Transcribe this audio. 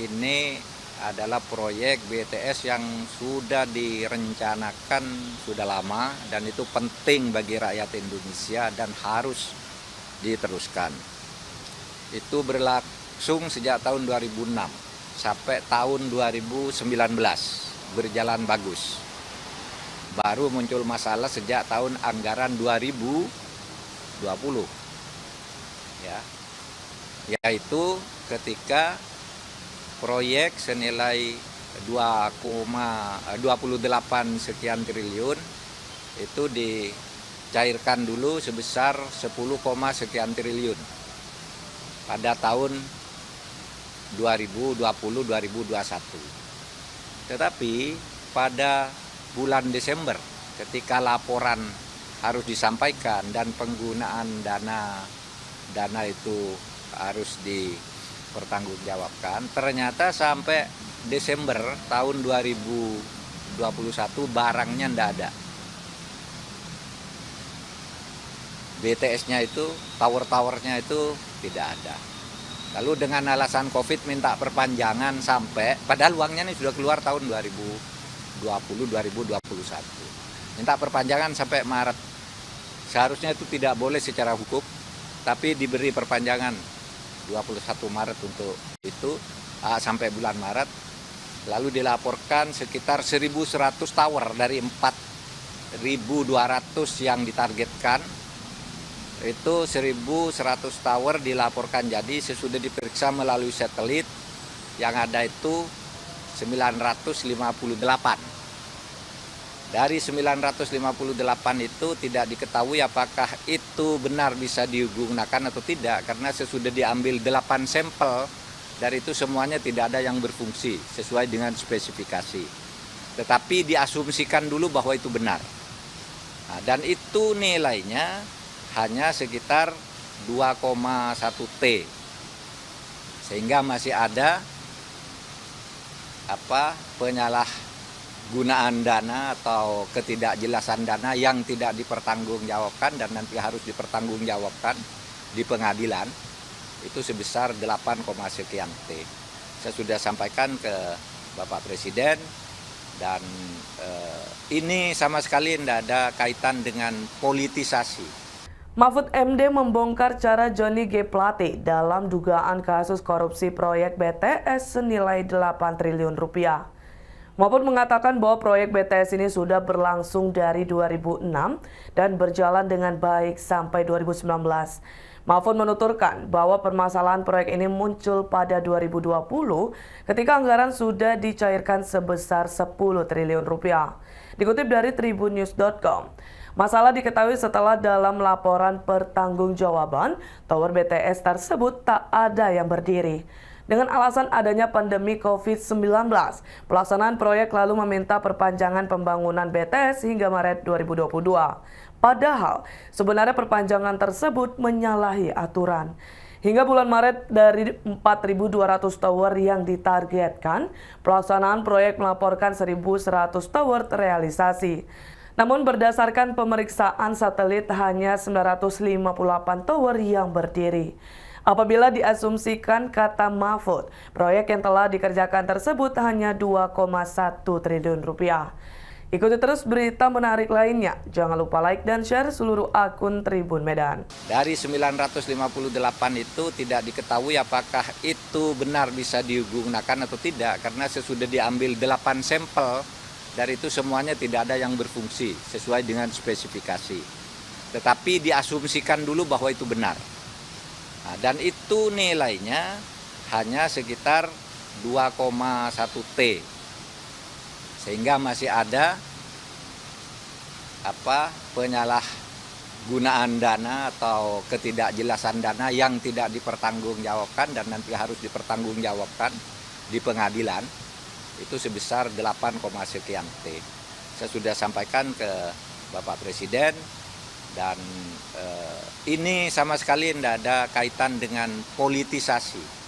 ini adalah proyek BTS yang sudah direncanakan sudah lama dan itu penting bagi rakyat Indonesia dan harus diteruskan. Itu berlangsung sejak tahun 2006 sampai tahun 2019 berjalan bagus. Baru muncul masalah sejak tahun anggaran 2020. Ya. Yaitu ketika proyek senilai 2,28 sekian triliun itu dicairkan dulu sebesar 10, sekian triliun pada tahun 2020-2021. Tetapi pada bulan Desember ketika laporan harus disampaikan dan penggunaan dana itu harus dipertanggungjawabkan, ternyata sampai Desember tahun 2021 barangnya tidak ada. BTS-nya itu, tower-towernya itu tidak ada. Lalu dengan alasan COVID minta perpanjangan sampai, padahal uangnya ini sudah keluar tahun 2020-2021. Minta perpanjangan sampai Maret. Seharusnya itu tidak boleh secara hukum, tapi diberi perpanjangan 21 Maret untuk itu sampai bulan Maret. Lalu dilaporkan sekitar 1.100 tower dari 4.200 yang ditargetkan. Itu 1.100 tower dilaporkan jadi sesudah diperiksa melalui satelit yang ada itu 958. Dari 958 itu tidak diketahui apakah itu benar bisa digunakan atau tidak karena sesudah diambil 8 sampel dari itu semuanya tidak ada yang berfungsi sesuai dengan spesifikasi. Tetapi diasumsikan dulu bahwa itu benar. Nah, dan itu nilainya hanya sekitar 2,1 T. Sehingga masih ada penyalahgunaan dana atau ketidakjelasan dana yang tidak dipertanggungjawabkan dan nanti harus dipertanggungjawabkan di pengadilan itu sebesar 8, sekian T. Saya sudah sampaikan ke Bapak Presiden dan ini sama sekali tidak ada kaitan dengan politisasi. Mahfud MD membongkar cara Johnny G. Plate dalam dugaan kasus korupsi proyek BTS senilai 8 triliun rupiah. Mahfud mengatakan bahwa proyek BTS ini sudah berlangsung dari 2006 dan berjalan dengan baik sampai 2019. Mahfud menuturkan bahwa permasalahan proyek ini muncul pada 2020 ketika anggaran sudah dicairkan sebesar 10 triliun rupiah. Dikutip dari tribunnews.com, masalah diketahui setelah dalam laporan pertanggungjawaban tower BTS tersebut tak ada yang berdiri. Dengan alasan adanya pandemi COVID-19, pelaksanaan proyek lalu meminta perpanjangan pembangunan BTS hingga Maret 2022. Padahal sebenarnya perpanjangan tersebut menyalahi aturan. Hingga bulan Maret dari 4.200 tower yang ditargetkan, pelaksanaan proyek melaporkan 1.100 tower terrealisasi. Namun berdasarkan pemeriksaan satelit hanya 958 tower yang berdiri. Apabila diasumsikan kata Mahfud, proyek yang telah dikerjakan tersebut hanya 2,1 triliun rupiah. Ikuti terus berita menarik lainnya. Jangan lupa like dan share seluruh akun Tribun Medan. Dari 958 itu tidak diketahui apakah itu benar bisa digunakan atau tidak karena sesudah diambil 8 sampel dari itu semuanya tidak ada yang berfungsi sesuai dengan spesifikasi. Tetapi diasumsikan dulu bahwa itu benar. Nah, dan itu nilainya hanya sekitar 2,1 T. Sehingga masih ada penyalahgunaan dana atau ketidakjelasan dana yang tidak dipertanggungjawabkan dan nanti harus dipertanggungjawabkan di pengadilan itu sebesar 8, sekian T. Saya sudah sampaikan ke Bapak Presiden dan ini sama sekali tidak ada kaitan dengan politisasi.